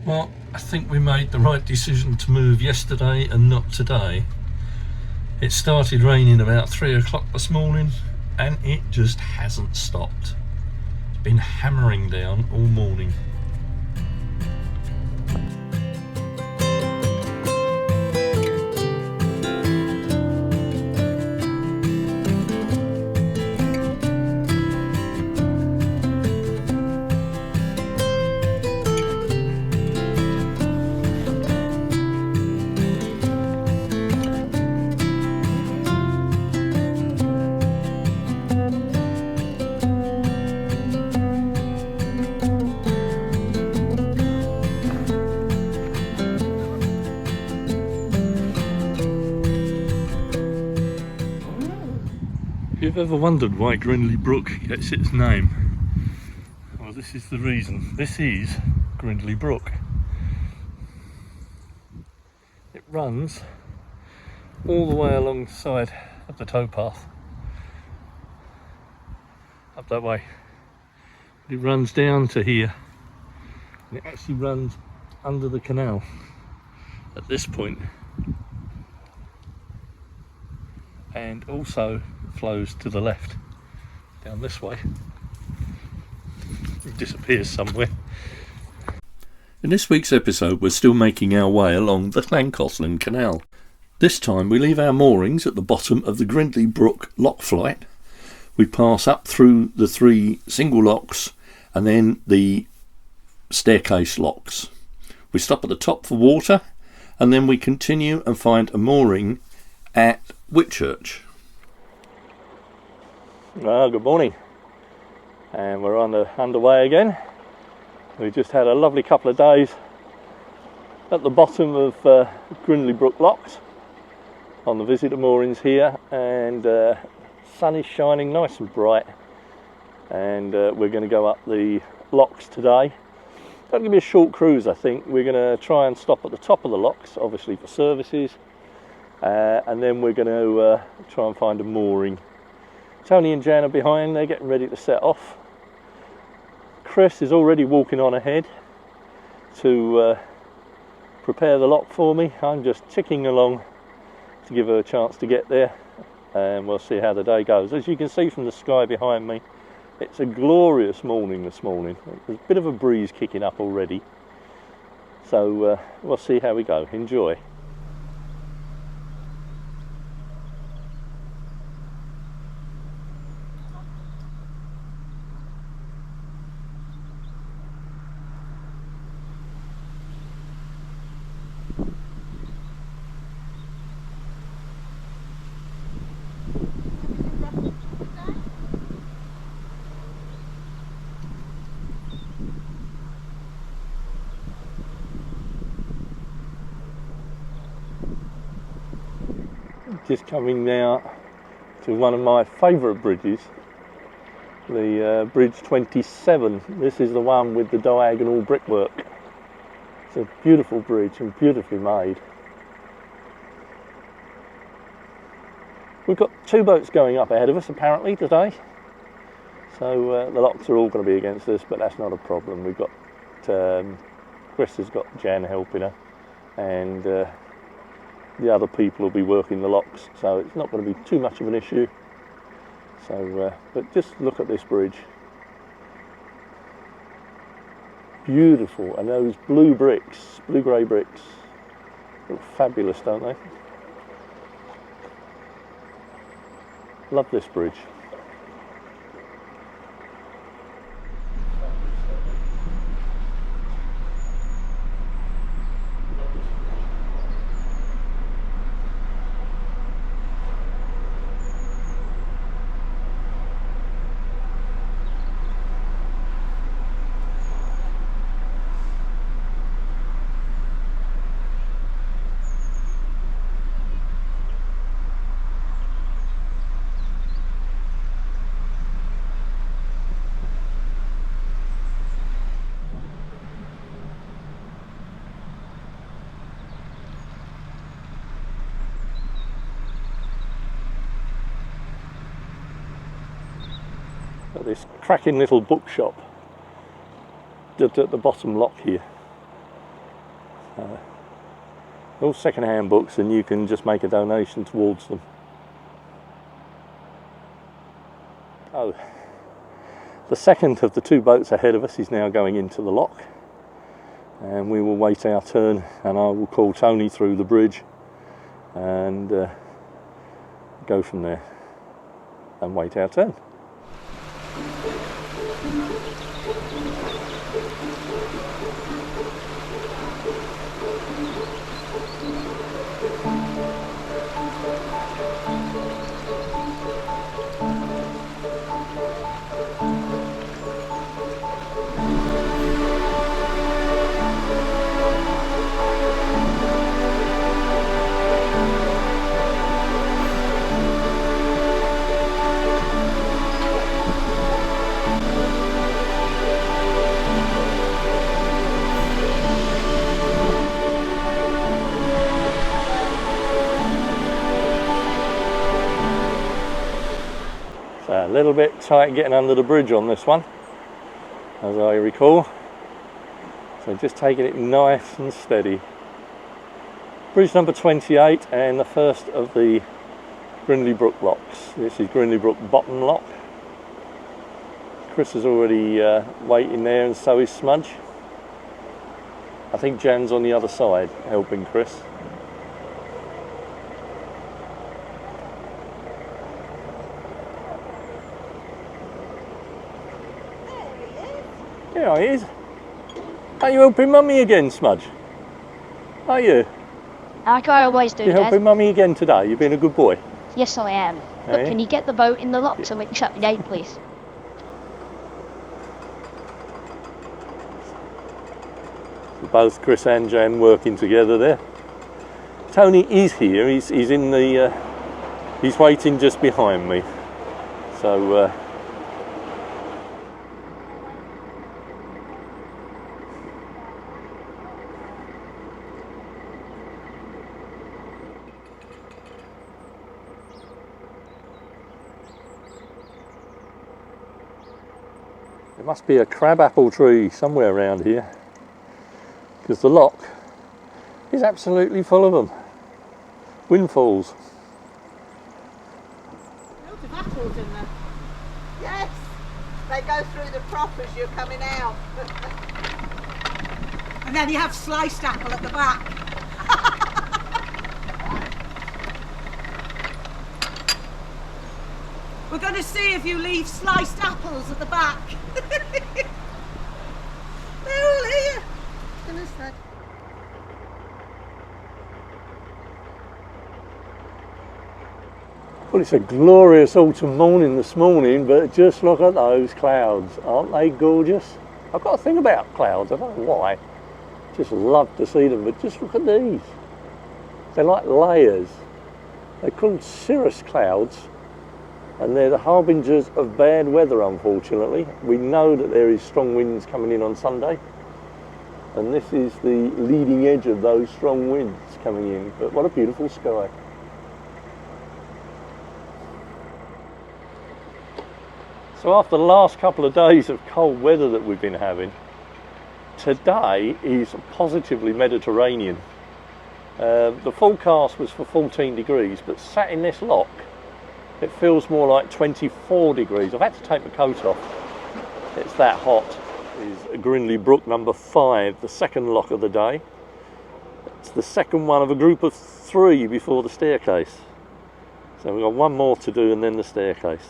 Well, I think we made the right decision to move yesterday and not today. It started raining about 3 o'clock this morning and it just hasn't stopped. It's been hammering down all morning. If you've ever wondered why Grindley Brook gets its name, well, this is the reason. This is Grindley Brook. It runs all the way along the side of the towpath, up that way. It runs down to here, and it actually runs under the canal at this point, and also flows to the left down this way. It disappears somewhere. In this week's episode, we're still making our way along the Cancelling Canal. This time we leave our moorings at the bottom of the Grindley Brook lock flight. We pass up through the 3 single locks and then the staircase locks. We stop at the top for water and then we continue and find a mooring at Whitchurch. Well, good morning, and we're underway again. We just had a lovely couple of days at the bottom of Grindley Brook locks on the visitor moorings here, and sun is shining nice and bright, and we're going to go up the locks today. It's going to be a short cruise. I think we're going to try and stop at the top of the locks, obviously for services, and then we're going to try and find a mooring. Tony and Jan are behind, they're getting ready to set off. Chris is already walking on ahead to prepare the lock for me. I'm just ticking along to give her a chance to get there, and we'll see how the day goes. As you can see from the sky behind me, it's a glorious morning this morning. There's a bit of a breeze kicking up already, so we'll see how we go. Enjoy. Just coming now to one of my favourite bridges, the Bridge 27. This is the one with the diagonal brickwork. It's a beautiful bridge and beautifully made. We've got 2 boats going up ahead of us apparently today, so the locks are all going to be against us, but that's not a problem. We've got Chris has got Jan helping her, and the other people will be working the locks, so it's not going to be too much of an issue. So, but just look at this bridge. Beautiful, and those blue bricks, blue grey bricks, look fabulous, don't they? Love this bridge. Got this cracking little bookshop just at the bottom lock here. All second-hand books, and you can just make a donation towards them. Oh, the second of the two boats ahead of us is now going into the lock, and we will wait our turn, and I will call Tony through the bridge and go from there and wait our turn. A little bit tight getting under the bridge on this one, as I recall, so just taking it nice and steady. Bridge number 28 and the first of the Grindley Brook locks. This is Grindley Brook bottom lock. Chris is already waiting there, and so is Smudge. I think Jan's on the other side helping Chris. There he is. Are you helping Mummy again, Smudge? Are you? Like I always do, You're Dad. helping Mummy again today? You've been a good boy? Yes, I am. Hey? Look, can you get the boat in the lock so we can shut the gate, please? Both Chris and Jan working together there. Tony is here. He's in the. He's waiting just behind me. So. There must be a crabapple tree somewhere around here, because the lock is absolutely full of them. Windfalls. Loads of apples in there. Yes, they go through the prop as you're coming out. And then you have sliced apple at the back. We're going to see if you leave sliced apples at the back. They're all here. Goodness that. Well, it's a glorious autumn morning this morning, but just look at those clouds. Aren't they gorgeous? I've got a thing about clouds, I don't know why. Just love to see them, but just look at these. They're like layers. They're called cirrus clouds, and they're the harbingers of bad weather, unfortunately. We know that there is strong winds coming in on Sunday, and this is the leading edge of those strong winds coming in. But what a beautiful sky. So after the last couple of days of cold weather that we've been having, today is positively Mediterranean. The forecast was for 14 degrees, but sat in this lock, it feels more like 24 degrees. I've had to take my coat off. It's that hot. Is Grindley Brook number 5, the second lock of the day. It's the second one of a group of 3 before the staircase. So we've got one more to do and then the staircase.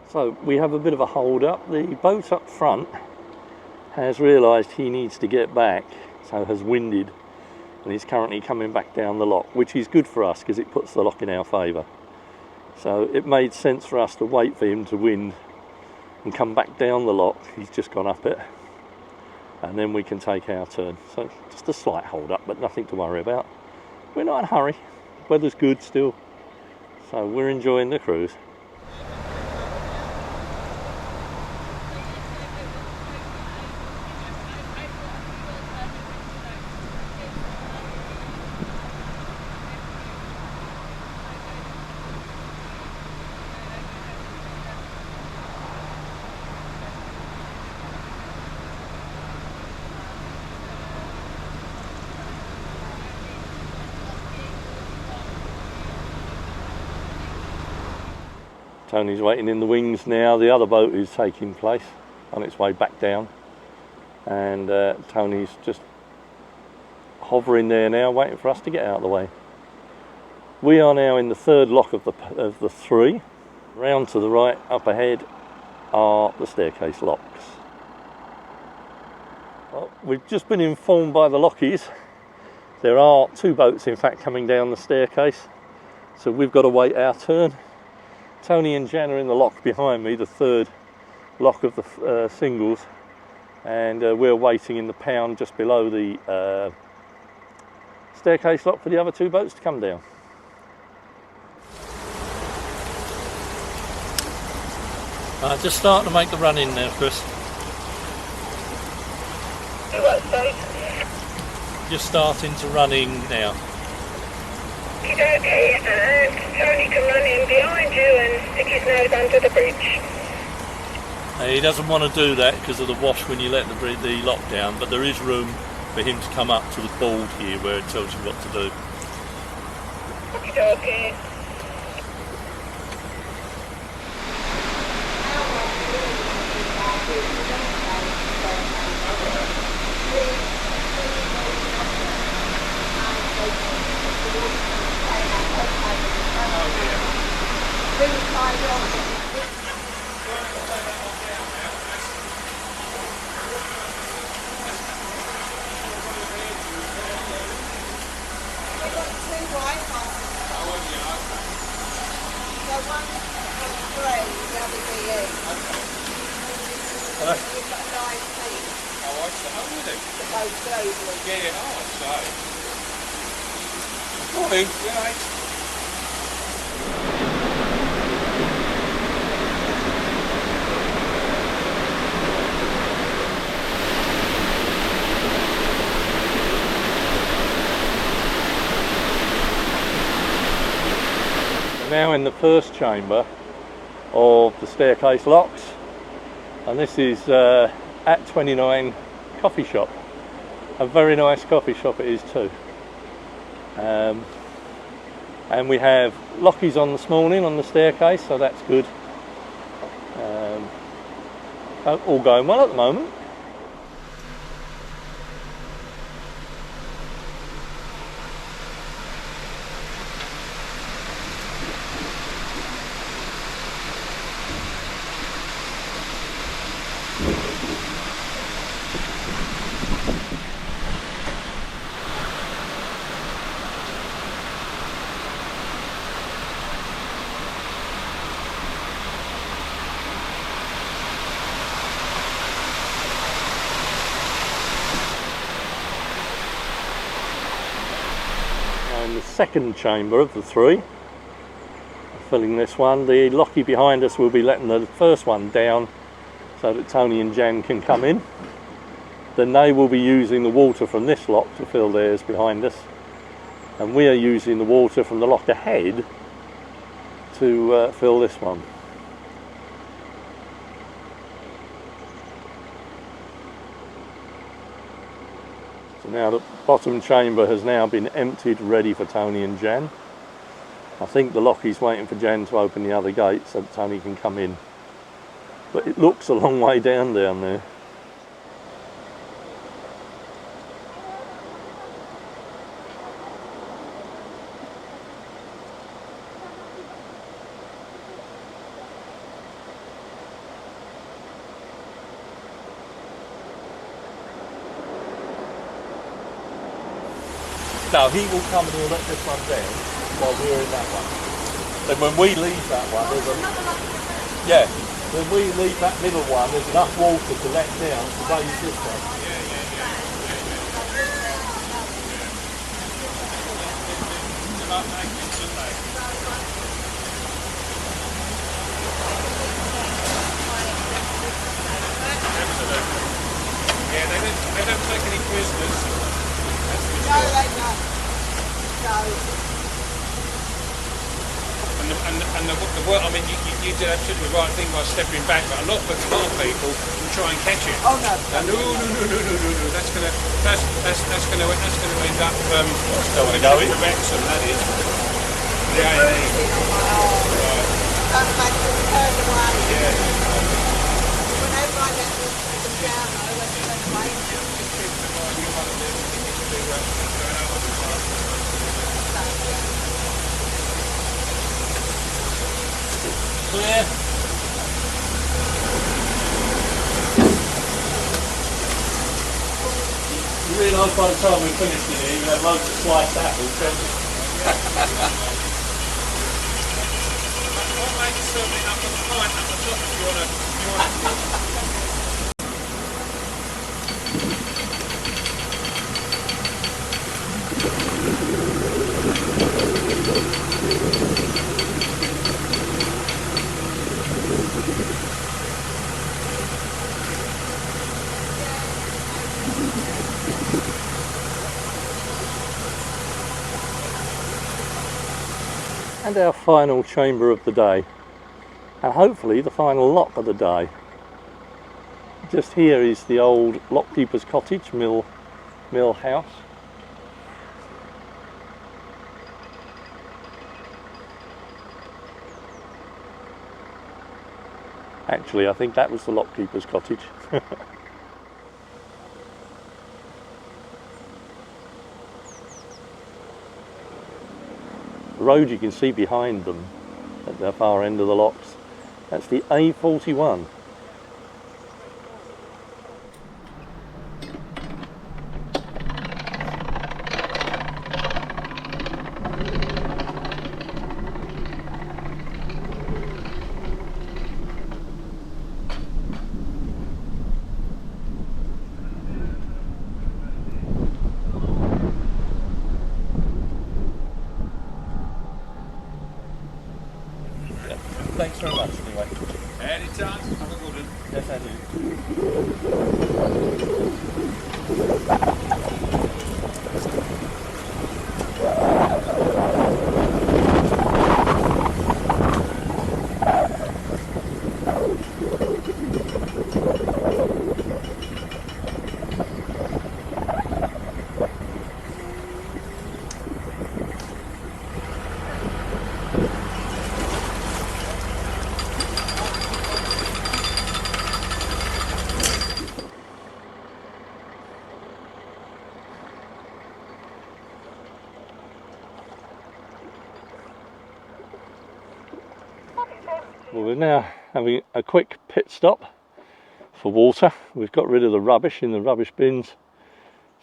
So we have a bit of a hold up. The boat up front has realised he needs to get back, so has winded, and he's currently coming back down the lock, which is good for us because it puts the lock in our favour. So it made sense for us to wait for him to wind and come back down the lock. He's just gone up it, and then we can take our turn. So just a slight hold up, but nothing to worry about. We're not in a hurry. Weather's good still, so we're enjoying the cruise. Tony's waiting in the wings now. The other boat is taking place on its way back down, and Tony's just hovering there now, waiting for us to get out of the way. We are now in the third lock of the three. Round to the right, up ahead, are the staircase locks. Well, we've just been informed by the lockies there are two boats in fact coming down the staircase, so we've got to wait our turn. Tony and Jan are in the lock behind me, the third lock of the singles, and we're waiting in the pound just below the staircase lock for the other two boats to come down. Just starting to make the run in there, Chris. Just starting to run in now. Okay, Tony can run in behind you and stick his nose under the bridge. He doesn't want to do that because of the wash when you let the lock down, but there is room for him to come up to the board here where it tells you what to do. Okay. Morning. Now in the first chamber of the staircase locks, and this is at 29 coffee shop. A very nice coffee shop it is too. And we have lockies on this morning on the staircase, so that's good. All going well at the moment. In the second chamber of the three, filling this one, the lockie behind us will be letting the first one down so that Tony and Jan can come in. Then they will be using the water from this lock to fill theirs behind us, and we are using the water from the lock ahead to fill this one. Now the bottom chamber has now been emptied, ready for Tony and Jan. I think the lockie's waiting for Jan to open the other gate so that Tony can come in. But it looks a long way down there. No, he will come and he'll let this one down while we're in that one. Then when we leave that one, there's when we leave that middle one, there's enough water to let down to raise this one. Yeah, they don't take any prisoners. No, they don't. No. And the work, I mean, you did absolutely the right thing by stepping back, but a lot of the car people will try and catch it. Oh no. No. That's gonna end up Don't want to go in. Wrexham, that is. The A&E. Right. can't imagine it's turned away. Yeah. Whenever I let them down, I let them turn away. Clear. You realise by the time we finished in here, you had loads of sliced apples, don't you? I'll make it certainly up on the pint up the top if you want to. And our final chamber of the day, and hopefully the final lock of the day. Just here is the old lockkeeper's cottage, mill house. Actually, I think that was the lockkeeper's cottage. The road you can see behind them at the far end of the locks, that's the A41. Thanks very much anyway. Anytime. Have a good one. Yes, I do. Well, we're now having a quick pit stop for water. We've got rid of the rubbish in the rubbish bins,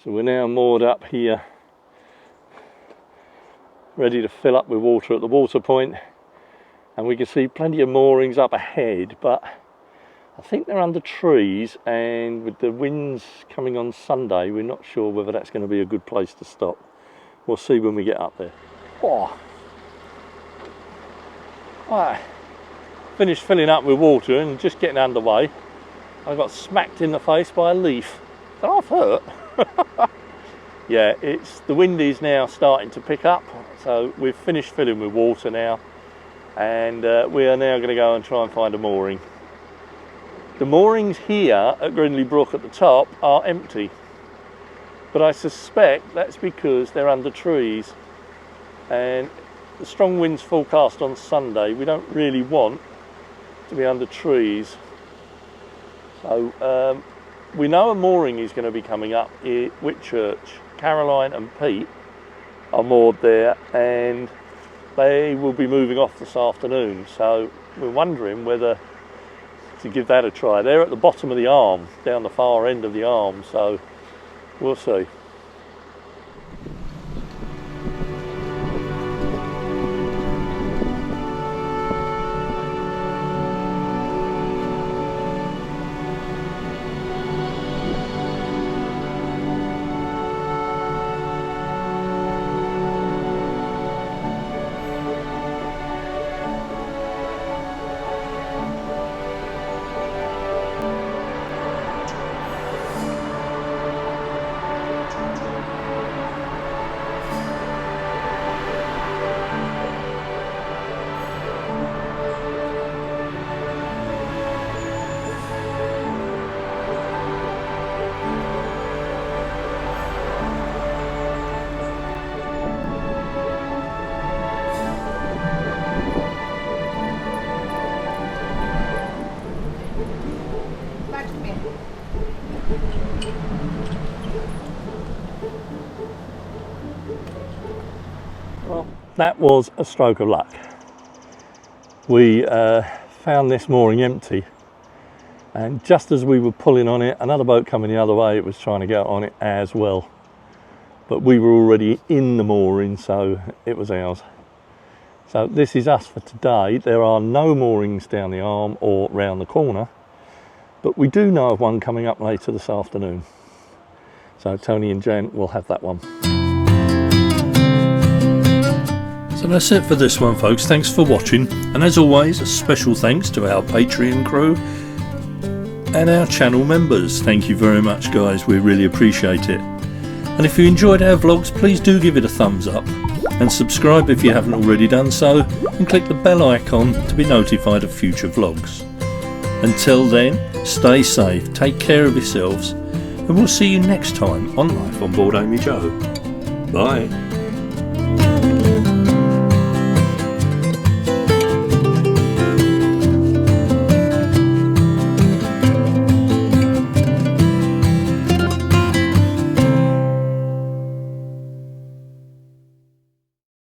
so we're now moored up here, ready to fill up with water at the water point. And we can see plenty of moorings up ahead, but I think they're under trees, and with the winds coming on Sunday, we're not sure whether that's going to be a good place to stop. We'll see when we get up there. Oh. Right. Finished filling up with water and just getting underway. I got smacked in the face by a leaf. I've hurt. Yeah, the wind is now starting to pick up, so we've finished filling with water now, and we are now going to go and try and find a mooring. The moorings here at Grindley Brook at the top are empty, but I suspect that's because they're under trees, and the strong winds forecast on Sunday we don't really want to be under trees. So we know a mooring is going to be coming up at Whitchurch. Caroline and Pete are moored there, and they will be moving off this afternoon, so we're wondering whether to give that a try. They're at the bottom of the arm, down the far end of the arm, so we'll see. that was a stroke of luck. We found this mooring empty, and just as we were pulling on it, another boat coming the other way, it was trying to get on it as well. But we were already in the mooring, so it was ours. So this is us for today. There are no moorings down the arm or round the corner, but we do know of one coming up later this afternoon. So Tony and Jen will have that one. So that's it for this one, folks. Thanks for watching, and as always, a special thanks to our Patreon crew and our channel members. Thank you very much, guys. We really appreciate it. And if you enjoyed our vlogs, please do give it a thumbs up and subscribe if you haven't already done so, and click the bell icon to be notified of future vlogs. Until then, stay safe, take care of yourselves, and we'll see you next time on Life on Board AmyJo. Bye.